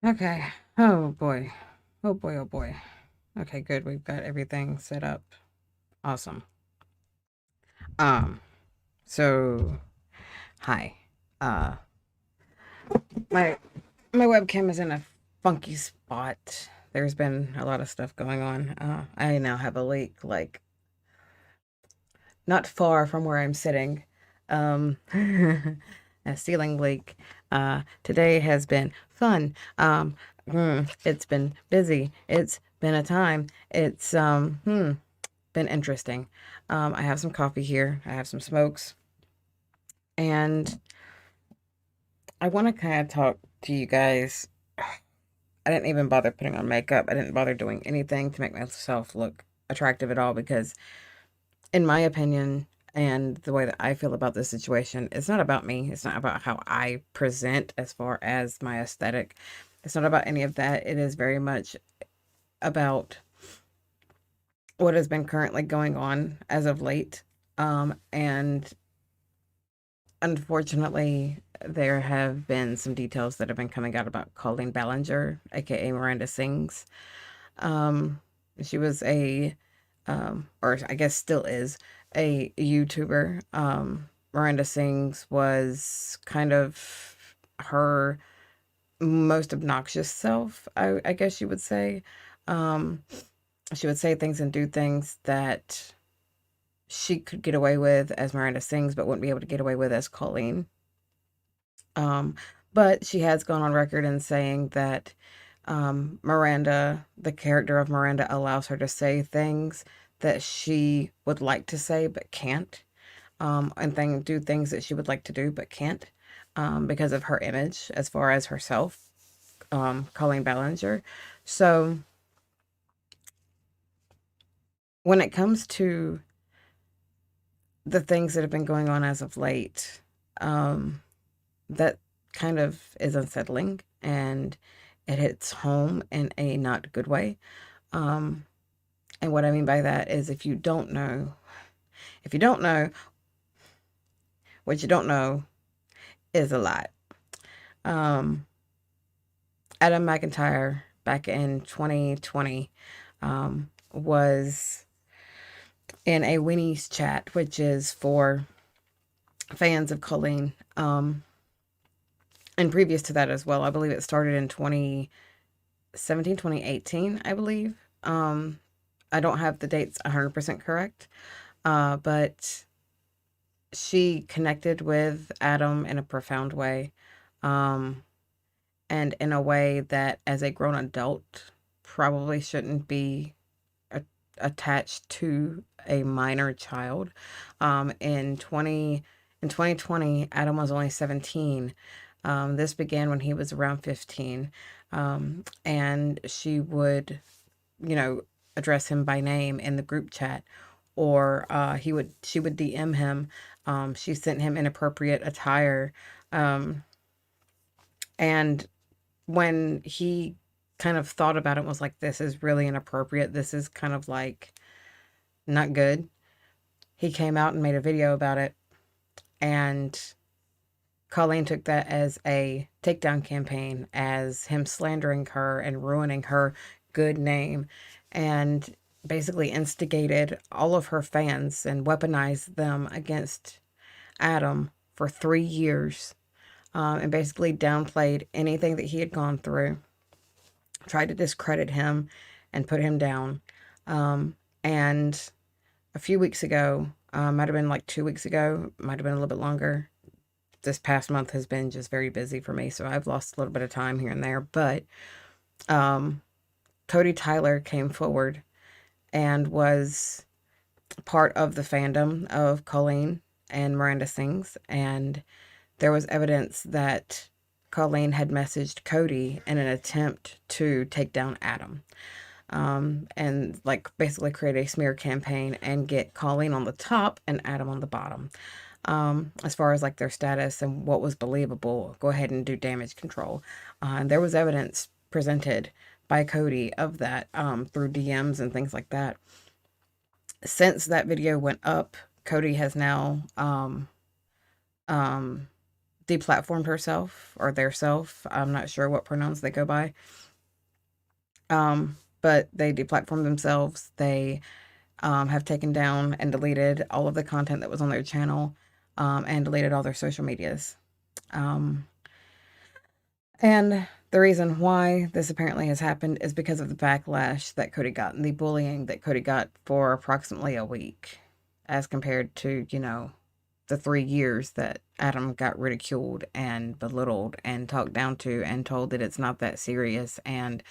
Okay. Oh boy. Oh boy, oh boy. Okay, good. We've got everything set up. Awesome. Um, so hi. Uh my my webcam is in a funky spot. There's been a lot of stuff going on. I now have a leak like not far from where I'm sitting. Um a ceiling leak. Today has been fun. It's been busy. It's been a time. It's been interesting. I have some coffee here. I have some smokes, and I want to kind of talk to you guys. I didn't even bother putting on makeup. I didn't bother doing anything to make myself look attractive at all because, in my opinion, and the way that I feel about this situation, it's not about me. It's not about how I present as far as my aesthetic. It's not about any of that. It is very much about what has been currently going on as of late. And unfortunately, there have been some details that have been coming out about Colleen Ballinger, aka Miranda Sings. Um, she was or I guess still is, a YouTuber. Miranda Sings was kind of her most obnoxious self, I guess you would say. Um, she would say things and do things that she could get away with as Miranda Sings, but wouldn't be able to get away with as Colleen. Um, but she has gone on record in saying that Miranda, the character of Miranda, allows her to say things that she would like to say but can't, and do things that she would like to do but can't, because of her image as far as herself, Colleen Ballinger. So when it comes to the things that have been going on as of late, um, that kind of is unsettling and it hits home in a not good way. Um, and what I mean by that is if you don't know, what you don't know is a lot. Um, Adam McIntyre back in 2020 was in a Winnie's chat, which is for fans of Colleen. And previous to that as well, I believe it started in 2017, 2018, I believe. I don't have the dates 100% correct, but she connected with Adam in a profound way, um, and in a way that, as a grown adult, probably shouldn't be a- attached to a minor child. In 2020, Adam was only 17. This began when he was around 15, and she would, you know, address him by name in the group chat, or she would DM him. She sent him inappropriate attire, um, and when he kind of thought about it, and was like, "This is really inappropriate. This is kind of like not good." He came out and made a video about it, and Colleen took that as a takedown campaign, as him slandering her and ruining her good name, and basically instigated all of her fans and weaponized them against Adam for 3 years, and basically downplayed anything that he had gone through, tried to discredit him and put him down. And a few weeks ago, might have been like 2 weeks ago, might have been a little bit longer. This past month has been just very busy for me, so I've lost a little bit of time here and there. But um, Cody Tyler came forward and was part of the fandom of Colleen and Miranda Sings, and there was evidence that Colleen had messaged Cody in an attempt to take down Adam, and like basically create a smear campaign and get Colleen on the top and Adam on the bottom. As far as like their status and what was believable, go ahead and do damage control. And there was evidence presented by Cody of that, through DMs and things like that. Since that video went up, Cody has now um, deplatformed herself or their self. I'm not sure what pronouns they go by. But they deplatformed themselves. They have taken down and deleted all of the content that was on their channel, and deleted all their social medias. And the reason why this apparently has happened is because of the backlash that Cody got and the bullying that Cody got for approximately a week, as compared to, the 3 years that Adam got ridiculed and belittled and talked down to and told that it's not that serious, and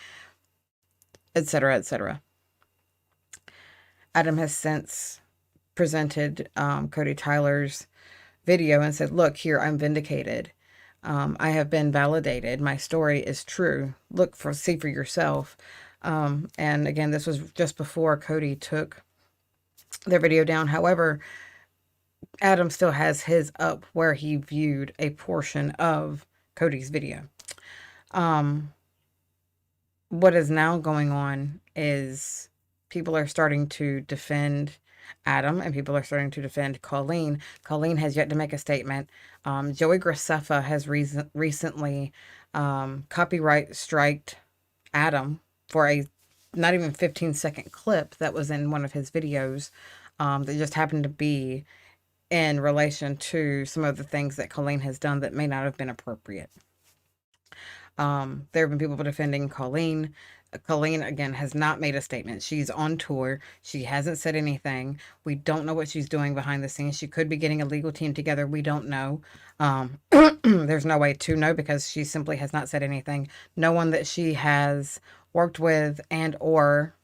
etc., etc. Adam has since presented Cody Tyler's video and said, look, here, I'm vindicated. I have been validated. My story is true. See for yourself. And again, this was just before Cody took their video down. However, Adam still has his up where he viewed a portion of Cody's video. What is now going on is people are starting to defend Adam, and people are starting to defend Colleen. Colleen has yet to make a statement. Joey Graceffa has recently copyright striked Adam for a not even 15-second clip that was in one of his videos, that just happened to be in relation to some of the things that Colleen has done that may not have been appropriate. There have been people defending Colleen. Colleen, again, has not made a statement. She's on tour. She hasn't said anything. We don't know what she's doing behind the scenes. She could be getting a legal team together. We don't know. There's no way to know because she simply has not said anything. No one that she has worked with or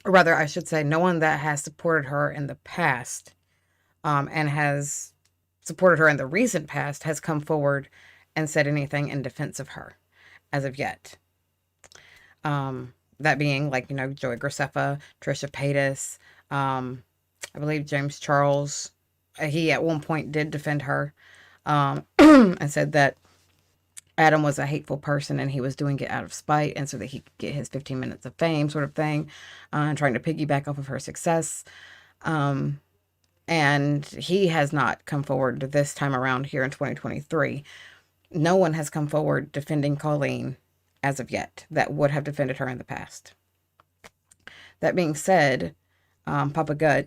rather, I should say, no one that has supported her in the past, and has supported her in the recent past has come forward and said anything in defense of her as of yet. That being Joey Graceffa, Trisha Paytas, I believe James Charles. He at one point did defend her, and said that Adam was a hateful person and he was doing it out of spite and so that he could get his 15 minutes of fame, sort of thing, and trying to piggyback off of her success. And he has not come forward this time around here in 2023. No one has come forward defending Colleen as of yet that would have defended her in the past. That being said, Papa Gut,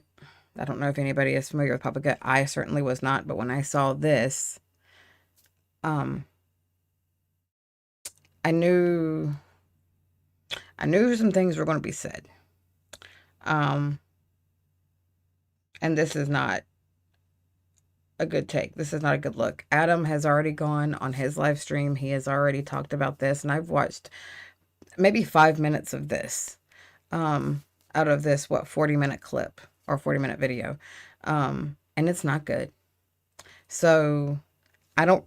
I don't know if anybody is familiar with Papa Gut. I certainly was not, but when I saw this, I knew some things were going to be said. And this is not a good take. This is not a good look. Adam has already gone on his live stream. He has already talked about this, and I've watched maybe 5 minutes of this, out of this 40-minute clip or 40-minute video, and it's not good. So I don't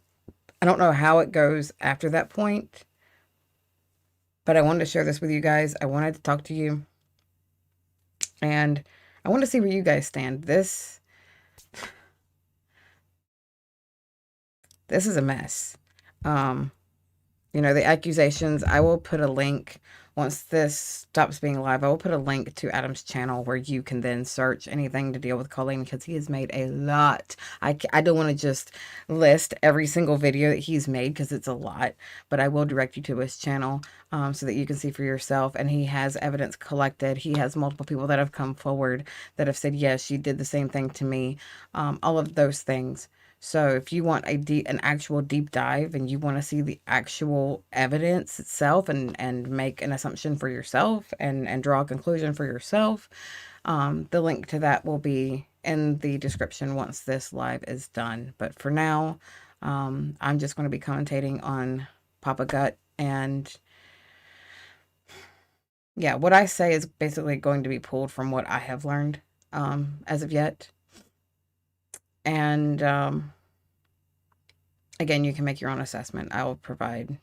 know how it goes after that point, but I wanted to share this with you guys. I wanted to talk to you, and I want to see where you guys stand. This is a mess. The accusations, I will put a link once this stops being live. I will put a link to Adam's channel where you can then search anything to deal with Colleen, because he has made a lot. I don't want to just list every single video that he's made because it's a lot, but I will direct you to his channel, so that you can see for yourself. And he has evidence collected. He has multiple people that have come forward that have said, yes, she did the same thing to me. All of those things. So if you want an actual deep dive and you want to see the actual evidence itself and make an assumption for yourself and draw a conclusion for yourself, the link to that will be in the description once this live is done. But for now, I'm just going to be commentating on Papa Gut. And yeah, what I say is basically going to be pulled from what I have learned as of yet. And again, you can make your own assessment. I will provide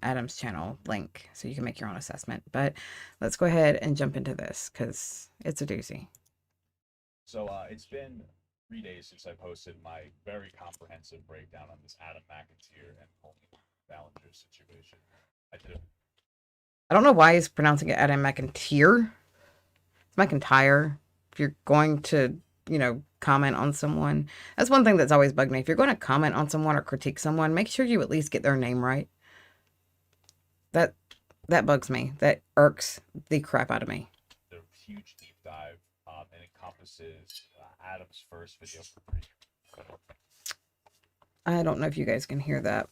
Adam's channel link so you can make your own assessment. But let's go ahead and jump into this because it's a doozy. So it's been 3 days since I posted my very comprehensive breakdown on this Adam McIntyre and Colleen Ballinger situation. I don't know why he's pronouncing it Adam McIntyre. It's McIntyre. If you're going to, comment on someone. That's one thing that's always bugged me. If you're going to comment on someone or critique someone, make sure you at least get their name right. That that bugs me. That irks the crap out of me. The huge deep dive and encompasses Adam's first video for 3 years. I don't know if you guys can hear that.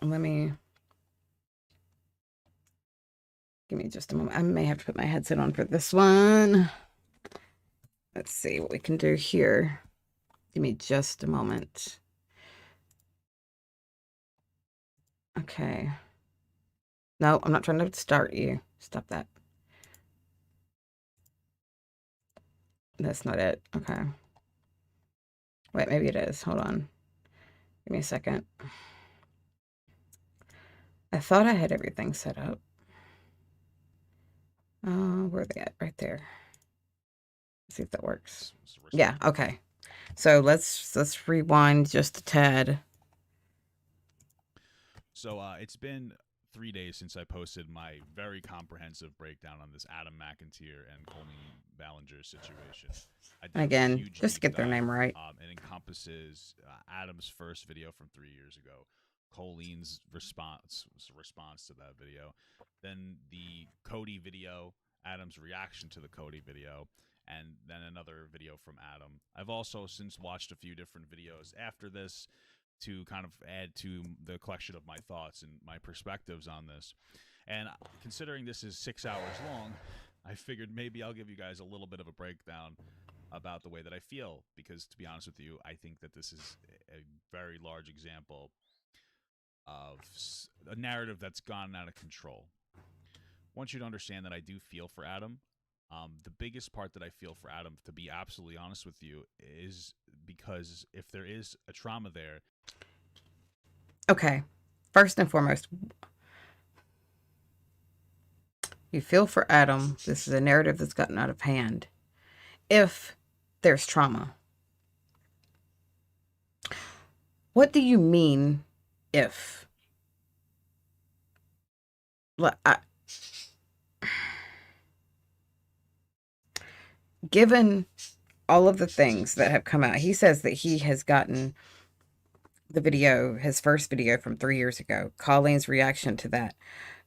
Let me give me just a moment. I may have to put my headset on for this one. Let's see what we can do here. Give me just a moment. Okay. No, I'm not trying to start you. Stop that. That's not it. Okay. Wait, maybe it is. Hold on. Give me a second. I thought I had everything set up. Where are they at? Right there. Let's see if that works. Yeah, okay. So let's rewind just a tad. So it's been 3 days since I posted my very comprehensive breakdown on this Adam McIntyre and Colleen Ballinger situation. Again, just to get their name right. It encompasses Adam's first video from 3 years ago, Colleen's response to that video, then the Cody video, Adam's reaction to the Cody video, and then another video from Adam. I've also since watched a few different videos after this to kind of add to the collection of my thoughts and my perspectives on this. And considering this is 6 hours long, I figured maybe I'll give you guys a little bit of a breakdown about the way that I feel, because to be honest with you, I think that this is a very large example of a narrative that's gone out of control. I want you to understand that I do feel for Adam. The biggest part that I feel for Adam, to be absolutely honest with you, is because if there is a trauma there. Okay. First and foremost, you feel for Adam. This is a narrative that's gotten out of hand. If there's trauma. What do you mean, if? Given all of the things that have come out, he says that he has gotten the video, his first video from 3 years ago, Colleen's reaction to that,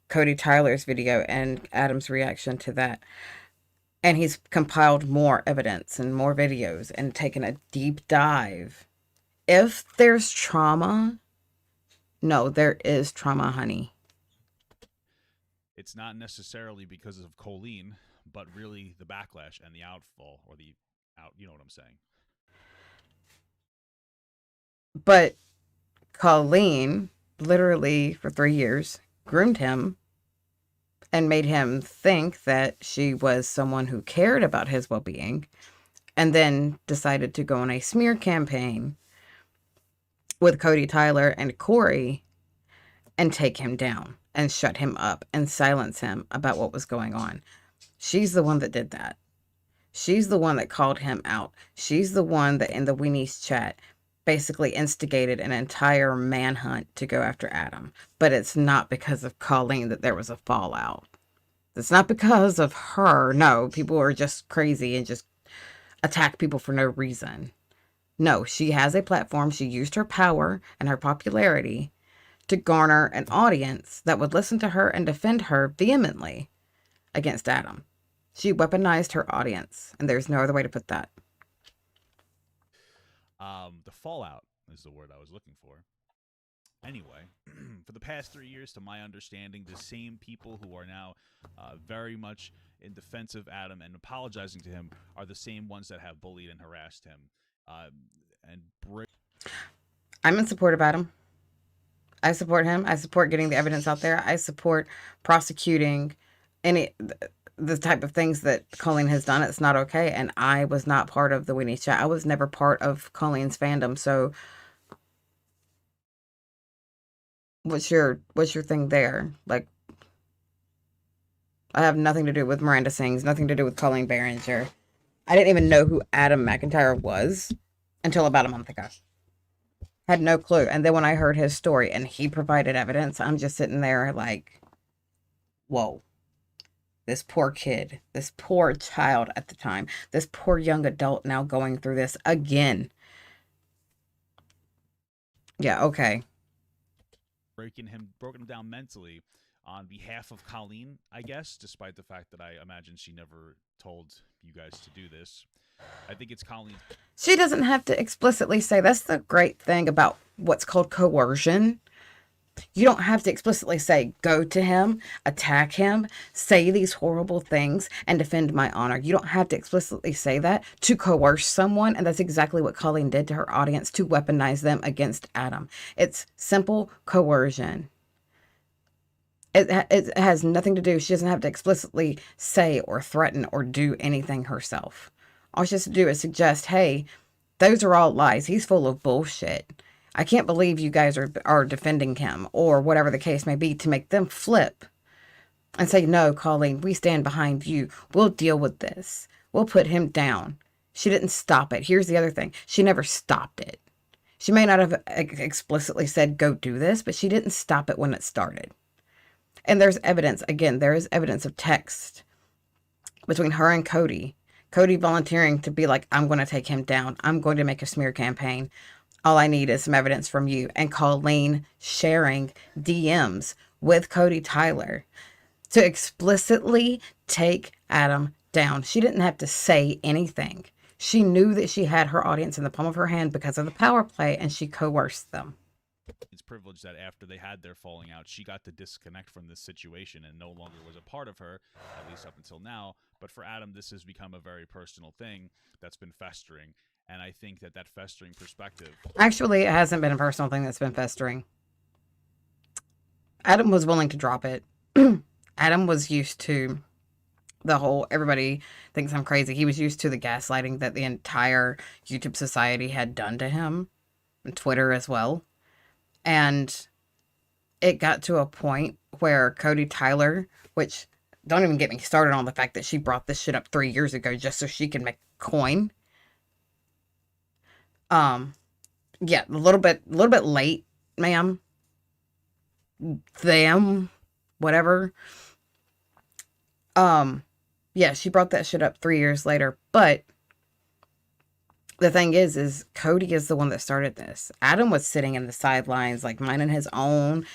Cody Tyler's video, and Adam's reaction to that. And he's compiled more evidence and more videos and taken a deep dive. If there's trauma, no, there is trauma, honey. It's not necessarily because of Colleen, but really the backlash and the outfall, or you know what I'm saying. But Colleen, literally for 3 years, groomed him and made him think that she was someone who cared about his well-being, and then decided to go on a smear campaign with Cody Tyler and Corey and take him down and shut him up and silence him about what was going on. She's the one that did that. She's the one that called him out. She's the one that in the Weenies chat basically instigated an entire manhunt to go after Adam. But it's not because of Colleen that there was a fallout. It's not because of her. No, people are just crazy and just attack people for no reason. No, she has a platform. She used her power and her popularity to garner an audience that would listen to her and defend her vehemently against Adam. She weaponized her audience, and there's no other way to put that. The fallout is the word I was looking for. Anyway, for the past 3 years, to my understanding, the same people who are now very much in defense of Adam and apologizing to him are the same ones that have bullied and harassed him. I'm in support of Adam. I support him. I support getting the evidence out there. I support prosecuting the type of things that Colleen has done. It's not okay. And I was not part of the Weenie chat. I was never part of Colleen's fandom. So what's your thing there? Like, I have nothing to do with Miranda Sings, nothing to do with Colleen Barringer. I didn't even know who Adam McIntyre was until about a month ago. Had no clue. And then when I heard his story and he provided evidence, I'm just sitting there like, whoa. This poor kid, this poor child at the time, this poor young adult now going through this again. Yeah, okay. Broken him down mentally on behalf of Colleen, I guess, despite the fact that I imagine she never told you guys to do this. I think it's Colleen's. She doesn't have to explicitly say. That's the great thing about what's called coercion. You don't have to explicitly say, go to him, attack him, say these horrible things, and defend my honor. You don't have to explicitly say that to coerce someone. And that's exactly what Colleen did to her audience to weaponize them against Adam. It's simple coercion. It has nothing to do. She doesn't have to explicitly say or threaten or do anything herself. All she has to do is suggest, hey, those are all lies. He's full of bullshit. I can't believe you guys are defending him, or whatever the case may be, to make them flip and say, no, Colleen, we stand behind you. We'll deal with this. We'll put him down. She didn't stop it. Here's the other thing. She never stopped it. She may not have explicitly said, go do this, but she didn't stop it when it started. And there's evidence, again, there is evidence of text between her and Cody. Cody volunteering to be like, I'm going to take him down. I'm going to make a smear campaign. All I need is some evidence from you. And Colleen sharing DMs with Cody Tyler to explicitly take Adam down. She didn't have to say anything. She knew that she had her audience in the palm of her hand because of the power play, and she coerced them. It's privileged that after they had their falling out, she got to disconnect from this situation and no longer was a part of her, at least up until now. But for Adam, this has become a very personal thing that's been festering. And I think that festering perspective. Actually, it hasn't been a personal thing that's been festering. Adam was willing to drop it. Adam was used to the whole, everybody thinks I'm crazy. He was used to the gaslighting that the entire YouTube society had done to him, and Twitter as well. And it got to a point where Cody Tyler, which don't even get me started on the fact that she brought this shit up 3 years ago just so she could make coin. Yeah, a little bit late, ma'am. Them, whatever. Yeah, she brought that shit up 3 years later, but the thing is Cody is the one that started this. Adam was sitting in the sidelines, like minding his own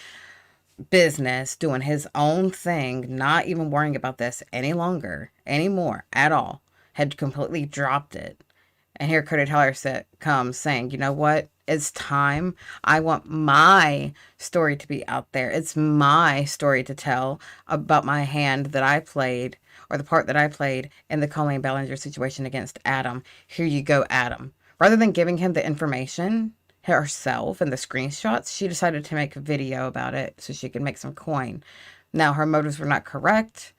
business, doing his own thing, not even worrying about this anymore at all. Had completely dropped it. And here Cody Tyler comes saying, you know what? It's time. I want my story to be out there. It's my story to tell about my hand that I played, or the part that I played in the Colleen Ballinger situation against Adam. Here you go, Adam. Rather than giving him the information herself and the screenshots, she decided to make a video about it so she could make some coin. Now, her motives were not correct,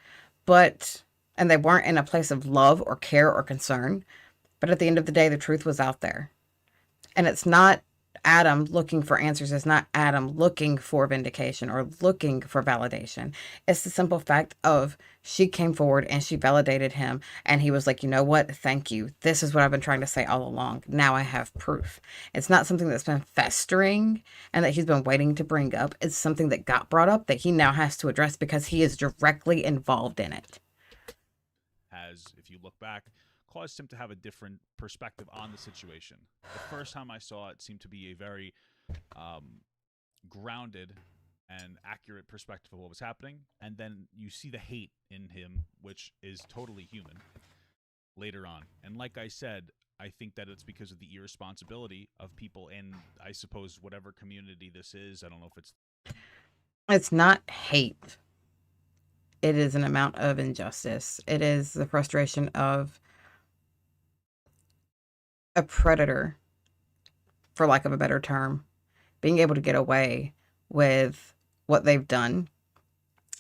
and they weren't in a place of love or care or concern. But at the end of the day, the truth was out there. And it's not Adam looking for answers. It's not Adam looking for vindication or looking for validation. It's the simple fact of she came forward and she validated him. And he was like, you know what? Thank you. This is what I've been trying to say all along. Now I have proof. It's not something that's been festering and that he's been waiting to bring up. It's something that got brought up that he now has to address because he is directly involved in it. As if you look back, caused him to have a different perspective on the situation. The first time I saw it seemed to be a very grounded and accurate perspective of what was happening. And then you see the hate in him, which is totally human, later on. And like I said, I think that it's because of the irresponsibility of people in, I suppose, whatever community this is. I don't know if it's... It's not hate. It is an amount of injustice. It is the frustration of a predator, for lack of a better term, being able to get away with what they've done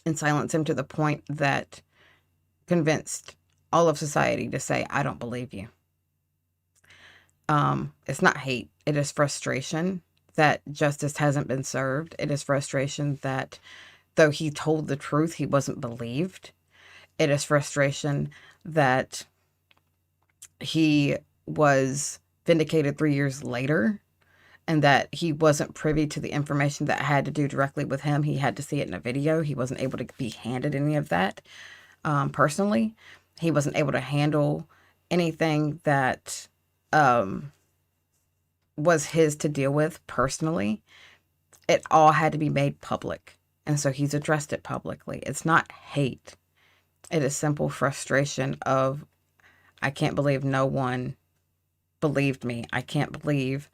and silence him to the point that convinced all of society to say, I don't believe you. It's not hate. It is frustration that justice hasn't been served. It is frustration that though he told the truth, he wasn't believed. It is frustration that he was vindicated 3 years later and that he wasn't privy to the information that had to do directly with him. He had to see it in a video. He wasn't able to be handed any of that. personally. He wasn't able to handle anything that um, was his to deal with personally. It all had to be made public. And so he's addressed it publicly. It's not hate. It is simple frustration of, I can't believe no one believed me. I can't believe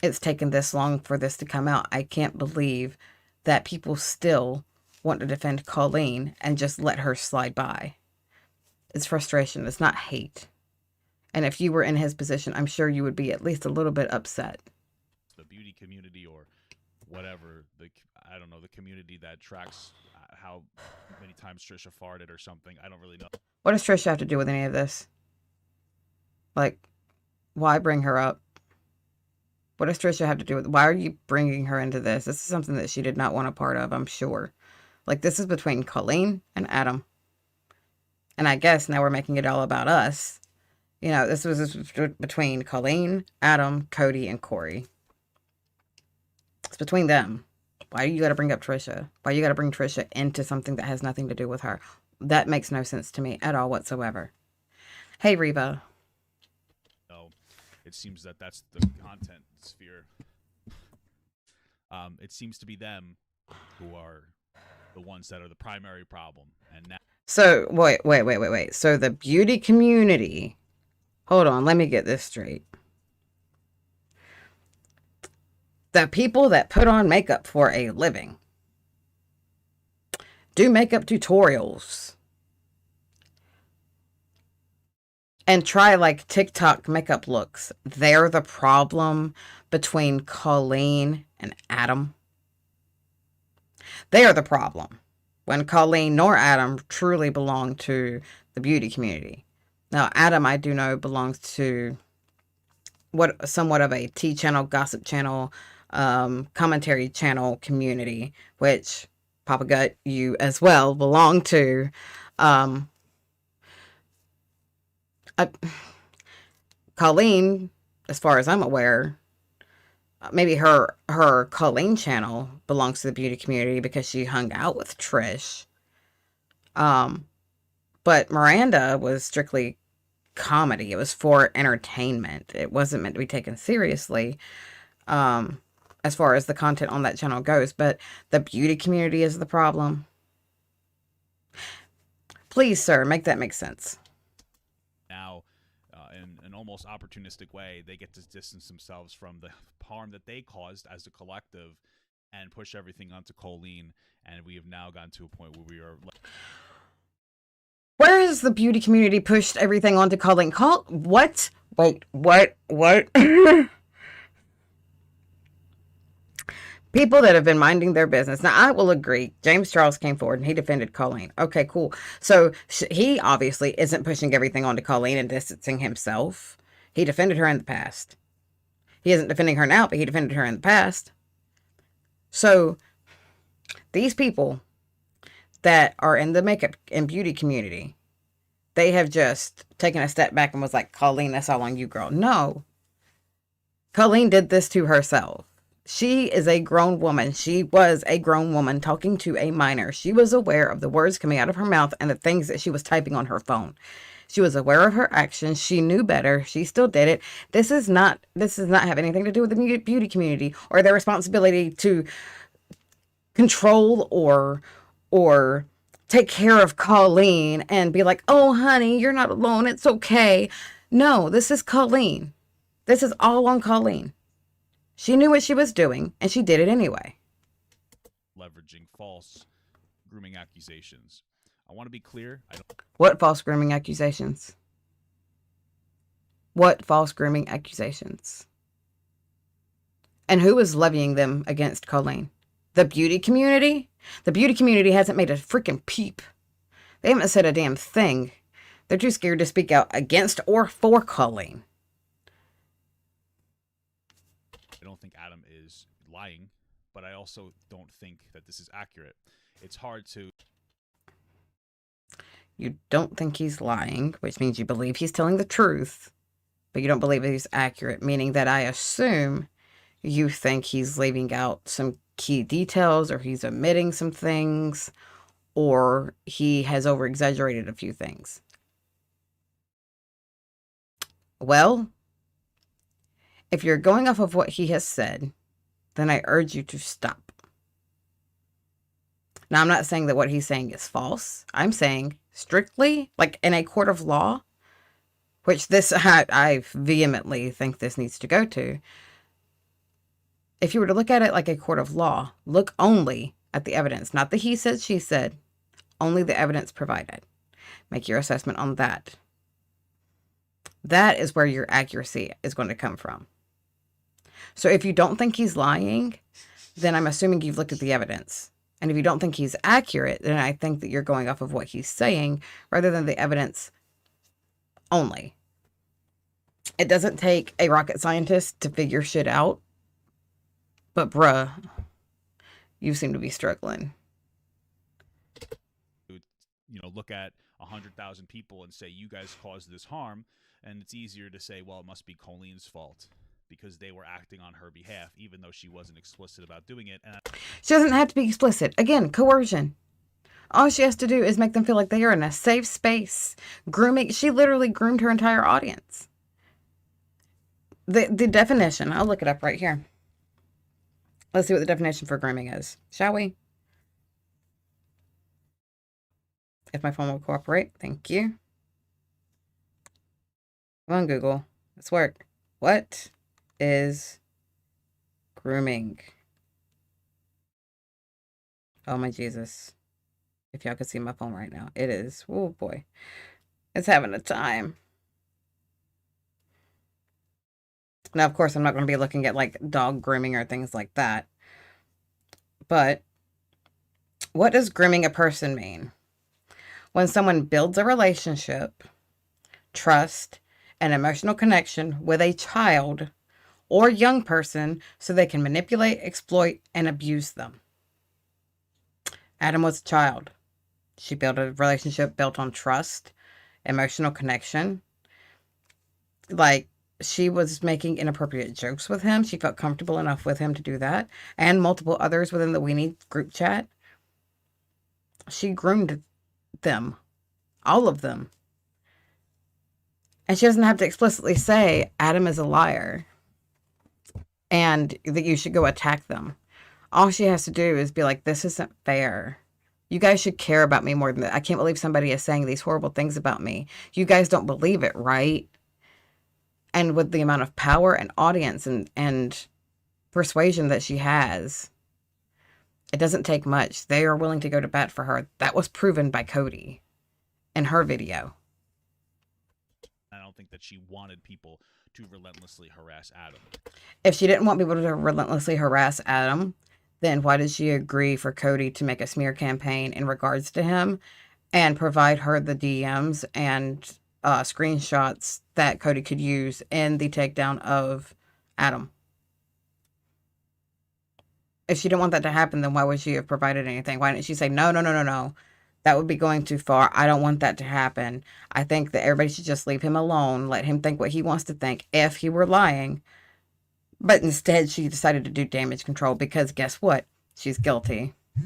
it's taken this long for this to come out. I can't believe that people still want to defend Colleen and just let her slide by. It's frustration. It's not hate. And if you were in his position, I'm sure you would be at least a little bit upset. The beauty community or whatever, I don't know, the community that tracks how many times Trisha farted or something. I don't really know. What does Trisha have to do with any of this? Like, why bring her up? What does Trisha have to do with? Why are you bringing her into this? This is something that she did not want a part of, I'm sure. Like, this is between Colleen and Adam. And I guess now we're making it all about us. You know, this was between Colleen, Adam, Cody, and Corey. It's between them. Why do you got to bring up Trisha? Why you got to bring Trisha into something that has nothing to do with her? That makes no sense to me at all whatsoever. Hey, Reba. No, it seems that that's the content sphere. It seems to be them who are the ones that are the primary problem. And now, so wait. So the beauty community. Hold on, let me get this straight. The people that put on makeup for a living, do makeup tutorials, and try like TikTok makeup looks, they're the problem between Colleen and Adam. They are the problem when Colleen nor Adam truly belong to the beauty community. Now, Adam, I do know, belongs to somewhat of a tea channel, gossip channel, commentary channel community, which Papa Gut, you as well belong to. Colleen, as far as I'm aware, maybe her Colleen channel belongs to the beauty community because she hung out with Trish. But Miranda was strictly comedy. It was for entertainment. It wasn't meant to be taken seriously, as far as the content on that channel goes. But the beauty community is the problem. Please, sir, make that make sense. now in an almost opportunistic way, they get to distance themselves from the harm that they caused as a collective and push everything onto Colleen. And we have now gotten to a point where we are... Where has the beauty community pushed everything onto Colleen? What? Wait, what? People that have been minding their business. Now, I will agree. James Charles came forward and he defended Colleen. Okay, cool. So he obviously isn't pushing everything onto Colleen and distancing himself. He defended her in the past. He isn't defending her now, but he defended her in the past. So these people that are in the makeup and beauty community, they have just taken a step back and was like, Colleen, that's all on you, girl. No. Colleen did this to herself. She is a grown woman. She was a grown woman talking to a minor. She was aware of the words coming out of her mouth and the things that she was typing on her phone. She was aware of her actions. She knew better. She still did it. This does not have anything to do with the beauty community or their responsibility to control or take care of Colleen and be like, oh, honey, you're not alone. It's okay. No, this is Colleen. This is all on Colleen. She knew what she was doing, and she did it anyway. Leveraging false grooming accusations. I want to be clear. What false grooming accusations? What false grooming accusations? And who is levying them against Colleen? The beauty community? The beauty community hasn't made a freaking peep. They haven't said a damn thing. They're too scared to speak out against or for Colleen. I don't think Adam is lying, but I also don't think that this is accurate. It's hard to... You don't think he's lying, which means you believe he's telling the truth, but you don't believe he's accurate, meaning that I assume you think he's leaving out some key details or he's omitting some things or he has over exaggerated a few things. Well, if you're going off of what he has said, then I urge you to stop. Now, I'm not saying that what he's saying is false. I'm saying strictly, like in a court of law, which this I vehemently think this needs to go to. If you were to look at it like a court of law, look only at the evidence, not the he said, she said, only the evidence provided. Make your assessment on that. That is where your accuracy is going to come from. So if you don't think he's lying, then I'm assuming you've looked at the evidence. And if you don't think he's accurate, then I think that you're going off of what he's saying rather than the evidence only. It doesn't take a rocket scientist to figure shit out. But bruh, you seem to be struggling. Look at 100,000 people and say you guys caused this harm, and it's easier to say, well, it must be Colleen's fault because they were acting on her behalf, even though she wasn't explicit about doing it. And she doesn't have to be explicit. Again, coercion. All she has to do is make them feel like they are in a safe space. Grooming. She literally groomed her entire audience. The definition, I'll look it up right here. Let's see what the definition for grooming is, shall we? If my phone will cooperate, thank you. Come on, Google. Let's work. What is grooming? Oh my Jesus. If y'all could see my phone right now. It is. Oh boy. It's having a time. Now, of course, I'm not going to be looking at like dog grooming or things like that. But what does grooming a person mean? When someone builds a relationship, trust, and emotional connection with a child or young person so they can manipulate, exploit, and abuse them. Adam was a child. She built a relationship built on trust, emotional connection. Like, she was making inappropriate jokes with him. She felt comfortable enough with him to do that. And multiple others within the Weenie group chat. She groomed them. All of them. And she doesn't have to explicitly say Adam is a liar and that you should go attack them. All she has to do is be like, this isn't fair. You guys should care about me more than that. I can't believe somebody is saying these horrible things about me. You guys don't believe it, right? And with the amount of power and audience and persuasion that she has, it doesn't take much. They are willing to go to bat for her. That was proven by Cody in her video. I don't think that she wanted people to relentlessly harass Adam. If she didn't want people to relentlessly harass Adam, then why did she agree for Cody to make a smear campaign in regards to him and provide her the DMs and screenshots that Cody could use in the takedown of Adam? If she didn't want that to happen, then why would she have provided anything? Why didn't she say, no, no, no, no, no. That would be going too far. I don't want that to happen. I think that everybody should just leave him alone. Let him think what he wants to think if he were lying. But instead, she decided to do damage control because guess what? She's guilty. We're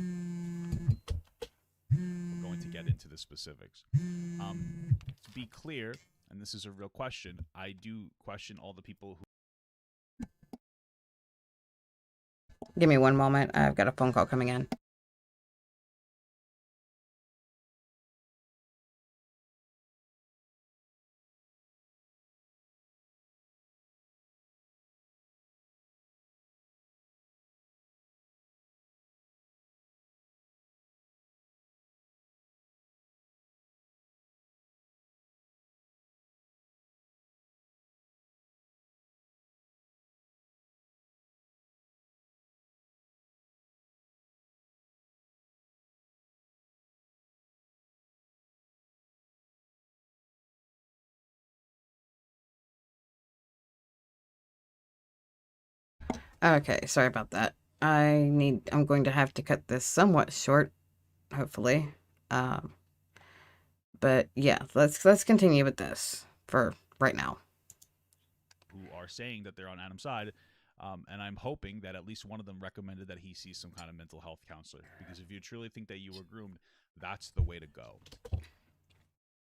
going to get into the specifics. To be clear, and this is a real question, I do question all the people who... Give me one moment. I've got a phone call coming in. Okay, sorry about that. I'm going to have to cut this somewhat short, hopefully. But yeah, let's continue with this for right now. Who are saying that they're on Adam's side, and I'm hoping that at least one of them recommended that he see some kind of mental health counselor. Because if you truly think that you were groomed, That's the way to go.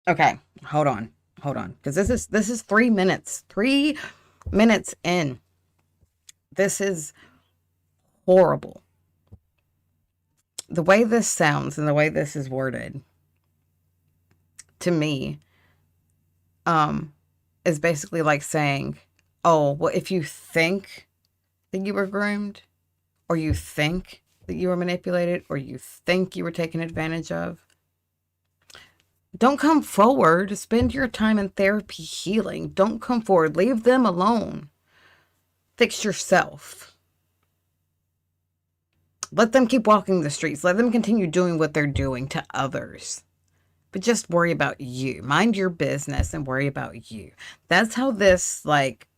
Okay, hold on, because this is 3 minutes, 3 minutes in. This is horrible. The way this sounds and the way this is worded to me, um, is basically like saying, "Oh, well, if you think that you were groomed, or you think that you were manipulated, or you think you were taken advantage of, don't come forward. Spend your time in therapy healing. Don't come forward. Leave them alone. Fix yourself. Let them keep walking the streets. Let them continue doing what they're doing to others. But just worry about you. Mind your business and worry about you." That's how this, like,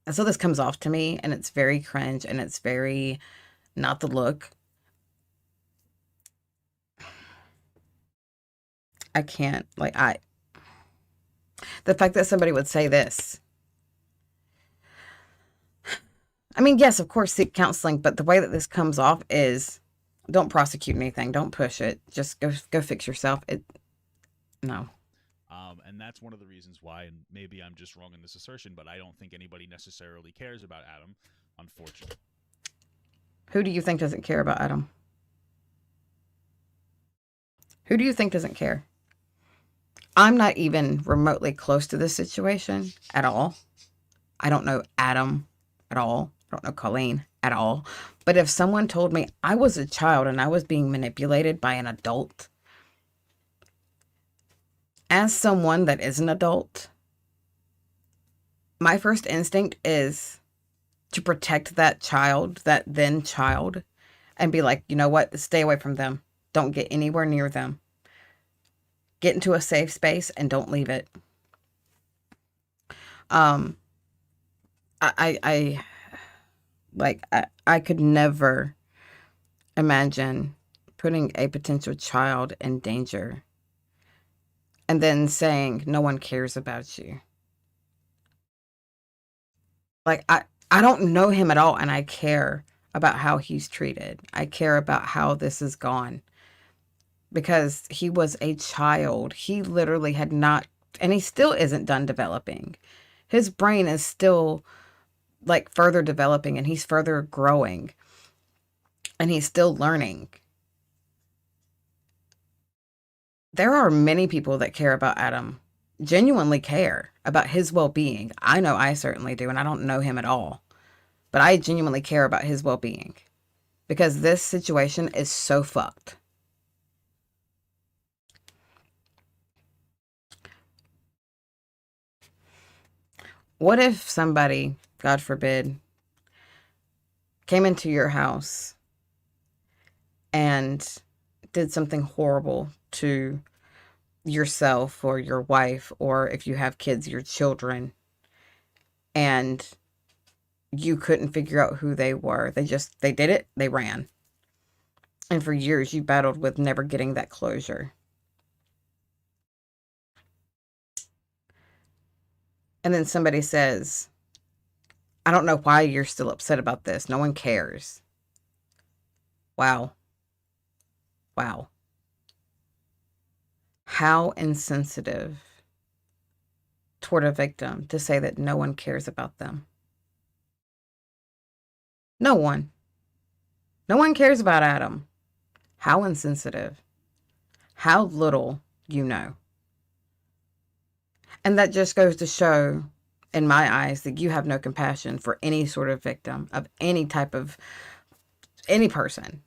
that's how this comes off to me. And it's very cringe and it's very not the look. I can't, like, the fact that somebody would say this. I mean, yes, of course, seek counseling, but the way that this comes off is, don't prosecute anything. Don't push it. Just go fix yourself. No. And that's one of the reasons why, and maybe I'm just wrong in this assertion, but I don't think anybody necessarily cares about Adam, unfortunately. Who do you think doesn't care about Adam? Who do you think doesn't care? I'm not even remotely close to this situation at all. I don't know Adam at all. I don't know Colleen at all. But if someone told me I was a child and I was being manipulated by an adult, as someone that is an adult, my first instinct is to protect that child, that then child, and be like, you know what? Stay away from them. Don't get anywhere near them. Get into a safe space and don't leave it. Um, I like, I could never imagine putting a potential child in danger and then saying no one cares about you. Like, I don't know him at all, and I care about how he's treated. I care about how this is gone because he was a child. He literally had not, and he still isn't done developing. His brain is still, like, further developing and he's further growing and he's still learning. There are many people that care about Adam, genuinely care about his well-being. I know I certainly do, and I don't know him at all, but I genuinely care about his well-being because this situation is so fucked. What if somebody, God forbid, came into your house and did something horrible to yourself or your wife, or if you have kids, your children, and you couldn't figure out who they were? They did it, they ran. And for years you battled with never getting that closure. And then somebody says, I don't know why you're still upset about this. No one cares. Wow. Wow. How insensitive toward a victim to say that no one cares about them. No one. No one cares about Adam. How insensitive. How little you know. And that just goes to show, in my eyes, that you have no compassion for any sort of victim of any type of any person.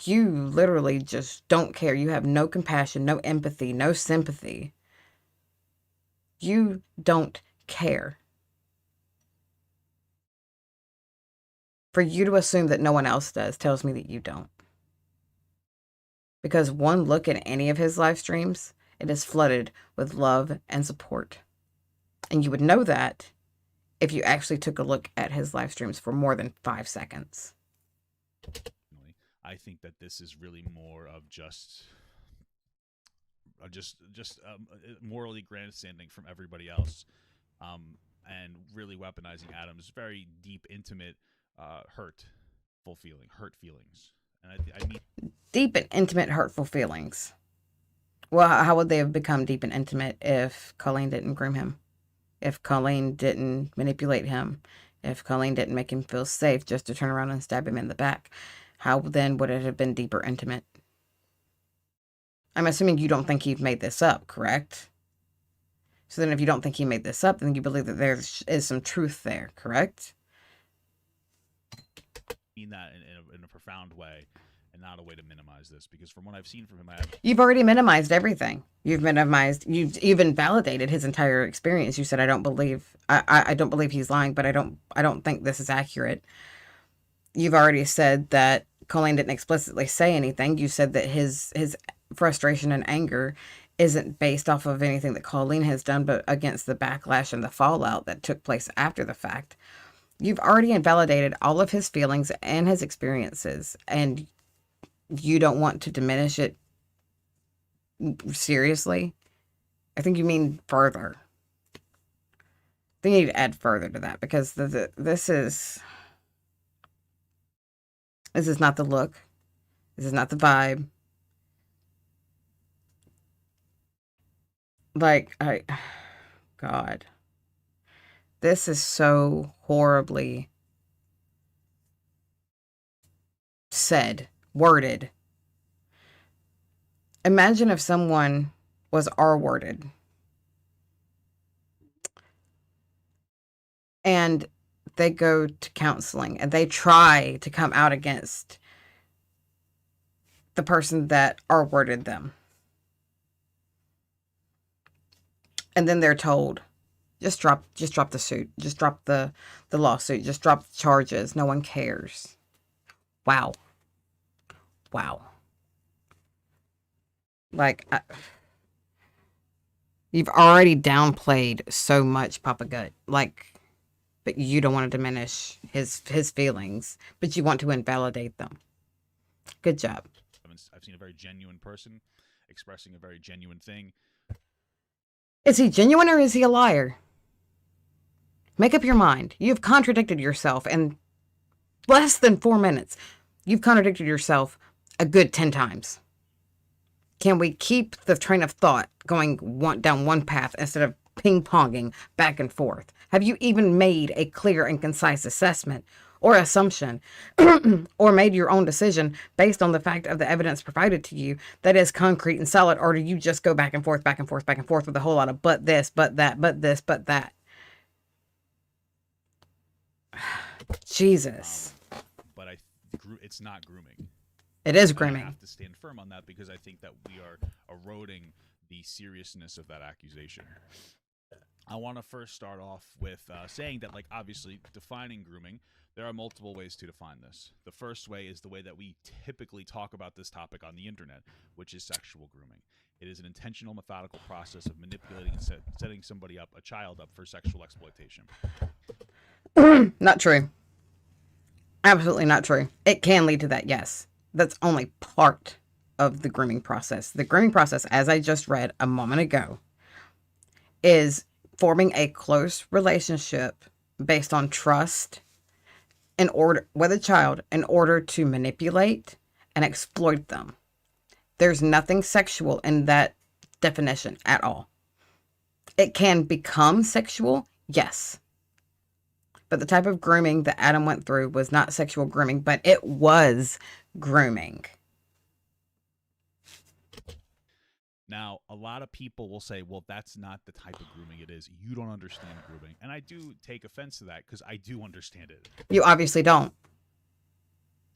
You literally just don't care. You have no compassion, no empathy, no sympathy. You don't care. For you to assume that no one else does tells me that you don't. Because one look at any of his live streams, it is flooded with love and support. And you would know that if you actually took a look at his live streams for more than 5 seconds. I think that this is really more of just morally grandstanding from everybody else, and really weaponizing Adam's very deep, intimate, hurt feelings. And I mean Deep and intimate, hurtful feelings. Well, how would they have become deep and intimate if Colleen didn't groom him? If Colleen didn't manipulate him? If Colleen didn't make him feel safe just to turn around and stab him in the back? How then would it have been deeper intimate? I'm assuming you don't think he made this up, correct? So then if you don't think he made this up, then you believe that there is some truth there, correct? Mean that in a profound way and not a way to minimize this, because from what I've seen from him, You've already minimized everything. You've even validated his entire experience. You said, I don't believe he's lying, but I don't think this is accurate. You've already said that Colleen didn't explicitly say anything. You said that his frustration and anger isn't based off of anything that Colleen has done, but against the backlash and the fallout that took place after the fact. You've already invalidated all of his feelings and his experiences, and you don't want to diminish it seriously. I think you mean further. I think you need to add further to that, because this is not the look. This is not the vibe. Like, God. This is so horribly said, worded. Imagine if someone was R-worded and they go to counseling and they try to come out against the person that R-worded them. And then they're told, just drop the suit. Just drop the lawsuit. Just drop the charges. No one cares. Wow. Like, you've already downplayed so much, Papa Gut. Like, but you don't want to diminish his feelings, but you want to invalidate them. Good job. I've seen a very genuine person expressing a very genuine thing. Is he genuine or is he a liar? Make up your mind. You've contradicted yourself in less than 4 minutes. You've contradicted yourself a good 10 times. Can we keep the train of thought going down one path instead of ping-ponging back and forth? Have you even made a clear and concise assessment or assumption or made your own decision based on the fact of the evidence provided to you that is concrete and solid? Or do you just go back and forth with a whole lot of but this, but that, but this, but that? Jesus. But it's not grooming. It is grooming. I have to stand firm on that, because I think that we are eroding the seriousness of that accusation. I want to first start off with saying that, like, obviously, defining grooming, there are multiple ways to define this. The first way is the way that we typically talk about this topic on the internet, which is sexual grooming. It is an intentional, methodical process of manipulating and setting somebody up, a child up, for sexual exploitation. Not true. Absolutely not true. It can lead to that, yes. That's only part of the grooming process. The grooming process, as I just read a moment ago, is forming a close relationship based on trust with a child in order to manipulate and exploit them. There's nothing sexual in that definition at all. It can become sexual, yes. But the type of grooming that Adam went through was not sexual grooming, but it was grooming. Now, a lot of people will say, well, that's not the type of grooming it is. You don't understand grooming. And I do take offense to that, because I do understand it. You obviously don't.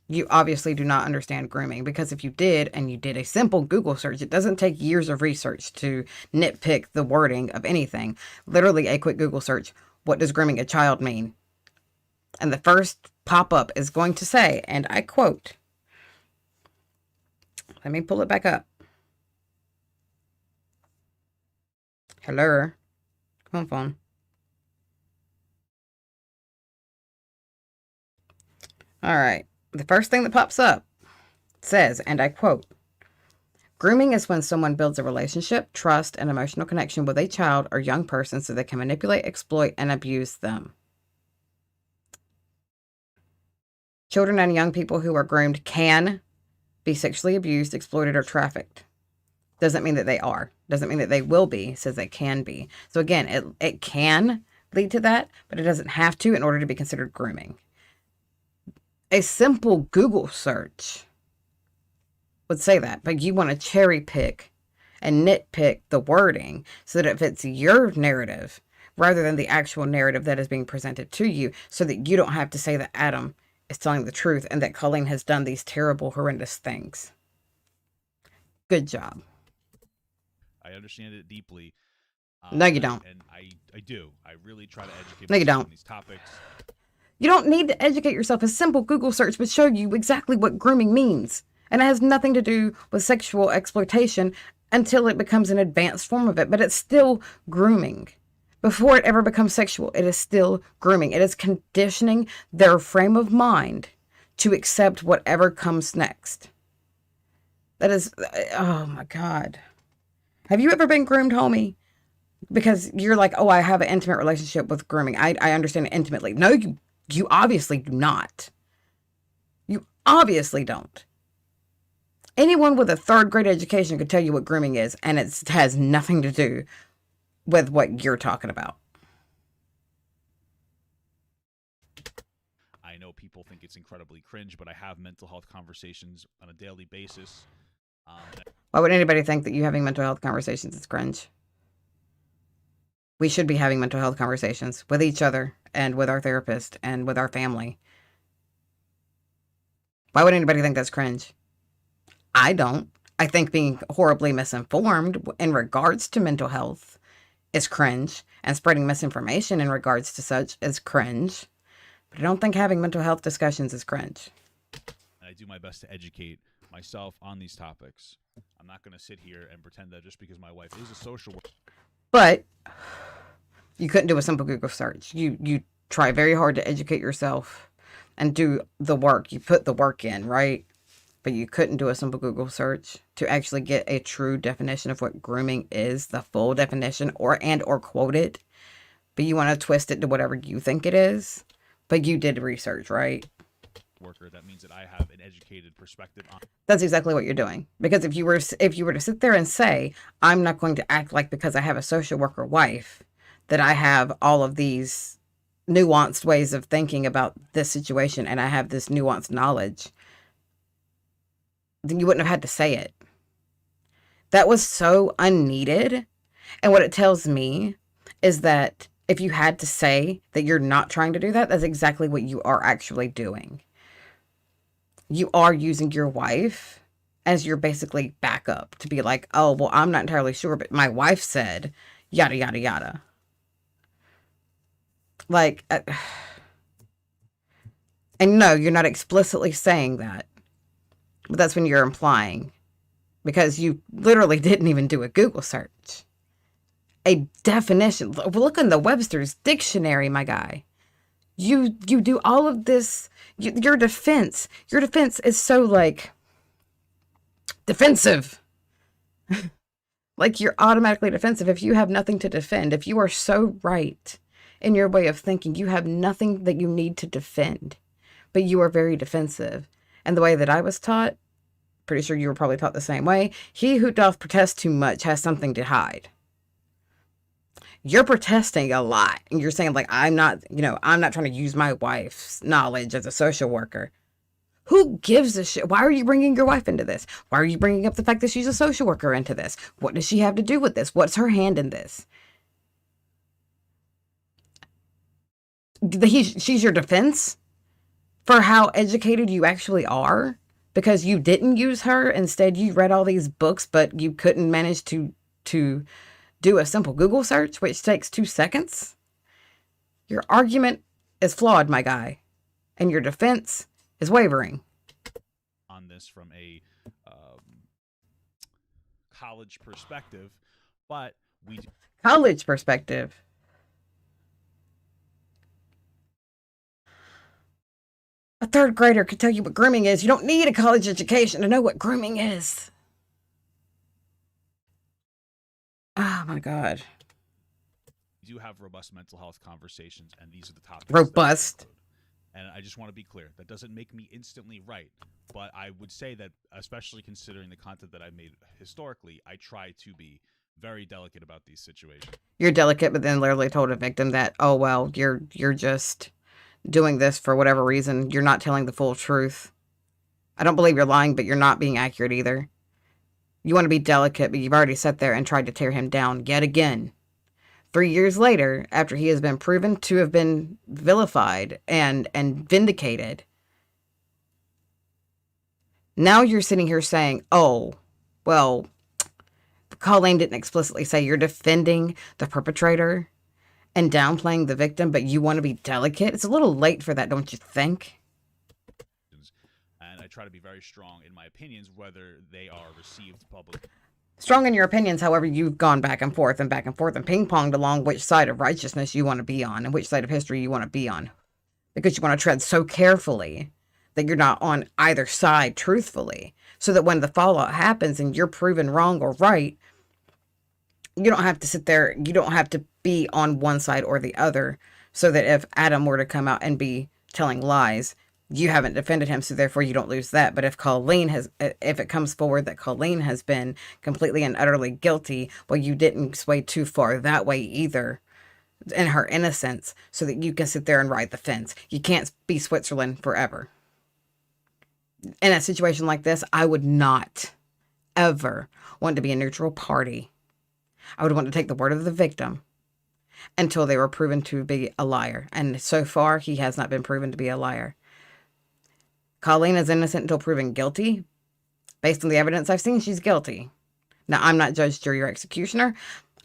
You obviously do not understand grooming, because if you did, and you did a simple Google search, it doesn't take years of research to nitpick the wording of anything. Literally a quick Google search. What does grooming a child mean? And the first pop-up is going to say, and I quote, let me pull it back up. Hello. Come on, phone. All right. The first thing that pops up says, and I quote, grooming is when someone builds a relationship, trust, and emotional connection with a child or young person so they can manipulate, exploit, and abuse them. Children and young people who are groomed can be sexually abused, exploited, or trafficked. Doesn't mean that they are. Doesn't mean that they will be. It says they can be. So again, it can lead to that, but it doesn't have to in order to be considered grooming. A simple Google search would say that, but you want to cherry pick and nitpick the wording so that it fits your narrative rather than the actual narrative that is being presented to you, so that you don't have to say that Adam is telling the truth and that Colleen has done these terrible, horrendous things. Good job. I understand it deeply. No, you don't. And I do. I really try to educate No, you myself don't. on these topics. You don't need to educate yourself. A simple Google search would show you exactly what grooming means. And it has nothing to do with sexual exploitation until it becomes an advanced form of it. But it's still grooming. Before it ever becomes sexual, it is still grooming. It is conditioning their frame of mind to accept whatever comes next. That is, oh my God. Have you ever been groomed, homie? Because you're like, oh, I have an intimate relationship with grooming. I understand it intimately. No, you obviously do not. You obviously don't. Anyone with a third grade education could tell you what grooming is, and it has nothing to do with what you're talking about. I know people think it's incredibly cringe, but I have mental health conversations on a daily basis. Why would anybody think that you having mental health conversations is cringe? We should be having mental health conversations with each other and with our therapist and with our family. Why would anybody think that's cringe? I don't. I think being horribly misinformed in regards to mental health is cringe, and spreading misinformation in regards to such is cringe. But I don't think having mental health discussions is cringe. I do my best to educate myself on these topics. I'm not going to sit here and pretend that just because my wife is a social worker. But you couldn't do a simple Google search. You try very hard to educate yourself and do the work. You put the work in, right? But you couldn't do a simple Google search to actually get a true definition of what grooming is, the full definition, or quote it. But you want to twist it to whatever you think it is. But you did research, right? Worker, that means that I have an educated perspective on. That's exactly what you're doing. Because if you were to sit there and say, I'm not going to act like because I have a social worker wife that I have all of these nuanced ways of thinking about this situation and I have this nuanced knowledge, then you wouldn't have had to say it. That was so unneeded. And what it tells me is that if you had to say that you're not trying to do that, that's exactly what you are actually doing. You are using your wife as your basically backup to be like, oh, well, I'm not entirely sure, but my wife said yada, yada, yada. Like, and no, you're not explicitly saying that, but that's when you're implying, because you literally didn't even do a Google search. A definition. Look in the Webster's dictionary, my guy. You do all of this. Your defense is so like defensive. Like you're automatically defensive if you have nothing to defend. If you are so right in your way of thinking, you have nothing that you need to defend, but you are very defensive. And the way that I was taught, pretty sure you were probably taught the same way. He who doth protest too much has something to hide. You're protesting a lot. And you're saying, like, I'm not trying to use my wife's knowledge as a social worker. Who gives a shit? Why are you bringing your wife into this? Why are you bringing up the fact that she's a social worker into this? What does she have to do with this? What's her hand in this? She's your defense for how educated you actually are because you didn't use her. Instead, you read all these books, but you couldn't manage to do a simple Google search, which takes 2 seconds. Your argument is flawed, my guy, and your defense is wavering. On this from a college perspective, but we college perspective. A third grader could tell you what grooming is. You don't need a college education to know what grooming is. Oh my God. We do have robust mental health conversations, and these are the topics. Robust. And I just want to be clear, that doesn't make me instantly right. But I would say that, especially considering the content that I've made historically, I try to be very delicate about these situations. You're delicate, but then literally told a victim that, oh well, you're just doing this for whatever reason. You're not telling the full truth. I don't believe you're lying, but you're not being accurate either. You want to be delicate, but you've already sat there and tried to tear him down yet again. 3 years later, after he has been proven to have been vilified and vindicated, now you're sitting here saying, oh, well, Colleen didn't explicitly say you're defending the perpetrator and downplaying the victim, but you want to be delicate. It's a little late for that, don't you think? And I try to be very strong in my opinions, whether they are received publicly. Strong in your opinions, however, you've gone back and forth and ping-ponged along which side of righteousness you want to be on and which side of history you want to be on. Because you want to tread so carefully that you're not on either side truthfully. So that when the fallout happens and you're proven wrong or right, you don't have to sit there, you don't have to be on one side or the other. So that if Adam were to come out and be telling lies, you haven't defended him, so therefore you don't lose that. But if it comes forward that Colleen has been completely and utterly guilty, well, you didn't sway too far that way either in her innocence, so that you can sit there and ride the fence. You can't be Switzerland forever. In a situation like this, I would not ever want to be a neutral party. I would want to take the word of the victim until they were proven to be a liar. And so far, he has not been proven to be a liar. Colleen is innocent until proven guilty. Based on the evidence I've seen, she's guilty. Now, I'm not judge, jury, or executioner.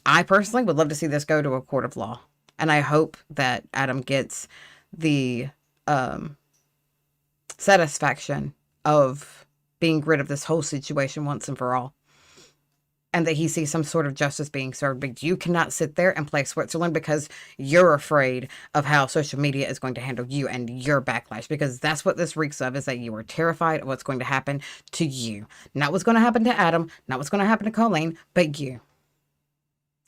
I personally would love to see this go to a court of law. And I hope that Adam gets the satisfaction of being rid of this whole situation once and for all. And that he sees some sort of justice being served. But you cannot sit there and play Switzerland because you're afraid of how social media is going to handle you and your backlash. Because that's what this reeks of, is that you are terrified of what's going to happen to you. Not what's going to happen to Adam, not what's going to happen to Colleen, but you.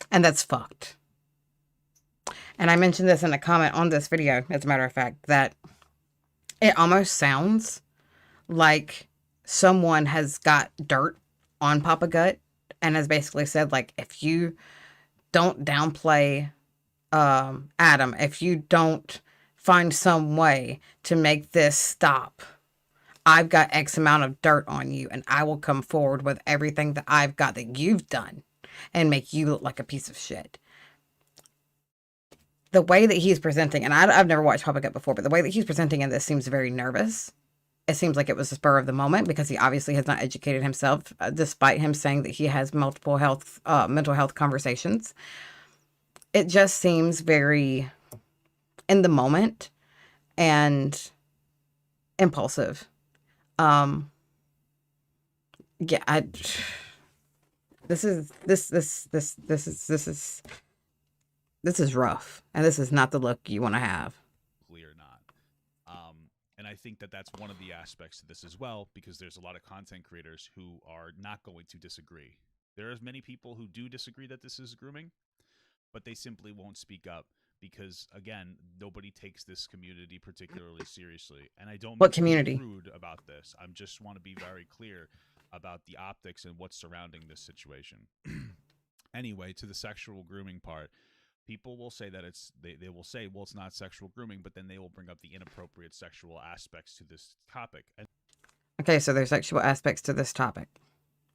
And that's fucked. And I mentioned this in a comment on this video, as a matter of fact, that it almost sounds like someone has got dirt on Papa Gut and has basically said, like, if you don't downplay Adam, if you don't find some way to make this stop, I've got X amount of dirt on you, and I will come forward with everything that I've got that you've done and make you look like a piece of shit. The way that he's presenting, and I've never watched Papa Gut before, but the way that he's presenting in this seems very nervous. It seems like it was the spur of the moment because he obviously has not educated himself, despite him saying that he has multiple mental health conversations. It just seems very in the moment and impulsive. Yeah, this is rough, and this is not the look you want to have. Clear not. And I think that that's one of the aspects to this as well, because there's a lot of content creators who are not going to disagree. There are many people who do disagree that this is grooming, but they simply won't speak up because, again, nobody takes this community particularly seriously. And I don't What community? Be rude about this. I just want to be very clear about the optics and what's surrounding this situation. Anyway, to the sexual grooming part, people will say that they will say, well, it's not sexual grooming, but then they will bring up the inappropriate sexual aspects to this topic. Okay, so there's sexual aspects to this topic.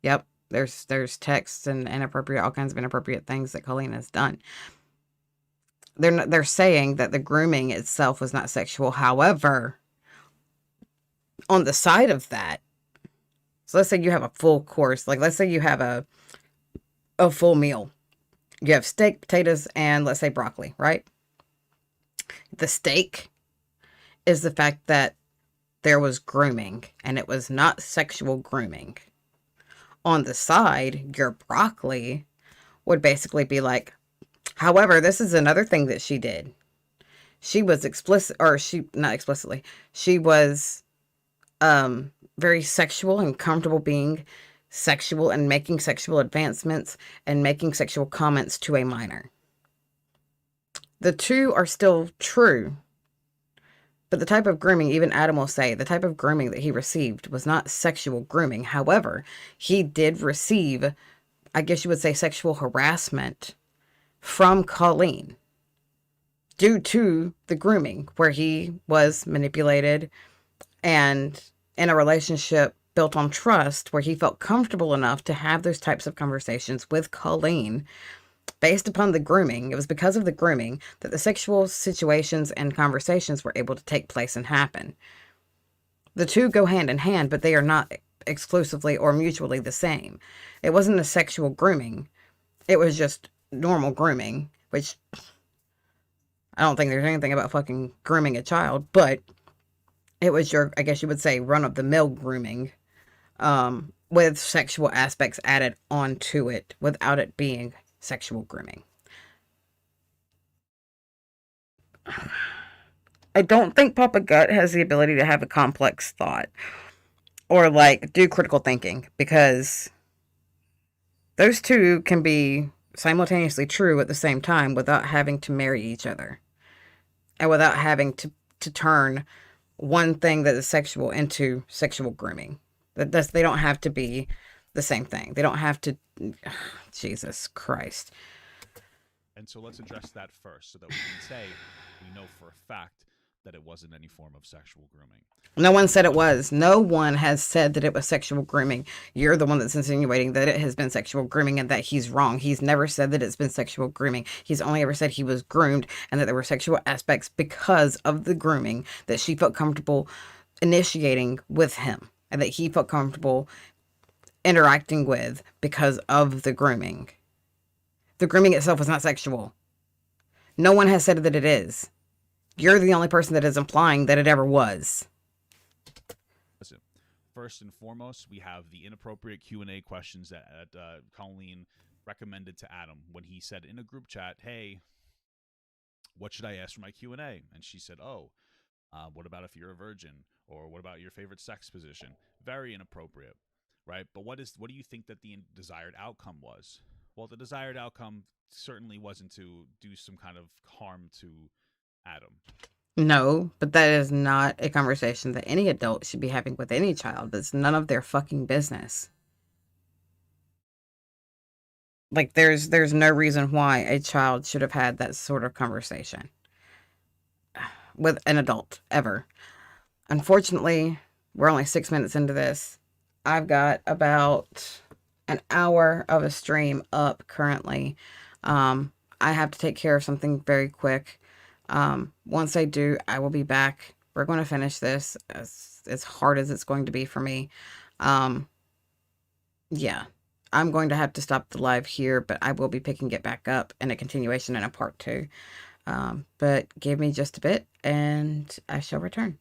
Yep, there's texts and inappropriate, all kinds of inappropriate things that Colleen has done. They're saying that the grooming itself was not sexual. However, on the side of that, so let's say you have a full course, like let's say you have a full meal. You have steak, potatoes, and let's say broccoli, right? The steak is the fact that there was grooming, and it was not sexual grooming. On the side, your broccoli would basically be like, however, this is another thing that she did. She was not explicitly, she was very sexual and comfortable being sexual and making sexual advancements and making sexual comments to a minor. The two are still true, But the type of grooming, even Adam will say, the type of grooming that he received was not sexual grooming. However, he did receive, I guess you would say, sexual harassment from Colleen due to the grooming, where he was manipulated and in a relationship built on trust, where he felt comfortable enough to have those types of conversations with Colleen based upon the grooming. It was because of the grooming that the sexual situations and conversations were able to take place and happen. The two go hand in hand, but they are not exclusively or mutually the same. It wasn't a sexual grooming. It was just normal grooming, which I don't think there's anything about fucking grooming a child, but it was your, I guess you would say, run of the mill grooming, with sexual aspects added onto it without it being sexual grooming. I don't think Papa Gut has the ability to have a complex thought or like do critical thinking, because those two can be simultaneously true at the same time without having to marry each other and without having to turn one thing that is sexual into sexual grooming. They don't have to be the same thing. They don't have to. Jesus Christ. And so let's address that first so that we can say we know for a fact that it wasn't any form of sexual grooming. No one said it was. No one has said that it was sexual grooming. You're the one that's insinuating that it has been sexual grooming and that he's wrong. He's never said that it's been sexual grooming. He's only ever said he was groomed and that there were sexual aspects because of the grooming that she felt comfortable initiating with him and that he felt comfortable interacting with because of the grooming. The grooming itself was not sexual. No one has said that it is. You're the only person that is implying that it ever was. Listen, first and foremost, we have the inappropriate Q&A questions that Colleen recommended to Adam when he said in a group chat, hey, what should I ask for my Q&A? And she said, what about if you're a virgin? Or what about your favorite sex position? Very inappropriate, right? But what do you think that the desired outcome was? Well, the desired outcome certainly wasn't to do some kind of harm to Adam. No, but that is not a conversation that any adult should be having with any child. That's none of their fucking business. Like there's no reason why a child should have had that sort of conversation with an adult ever. Unfortunately, we're only 6 minutes into this. I've got about an hour of a stream up currently. I have to take care of something very quick. Once I do, I will be back. We're going to finish this as hard as it's going to be for me. Yeah, I'm going to have to stop the live here, but I will be picking it back up in a continuation in a part 2. But give me just a bit and I shall return.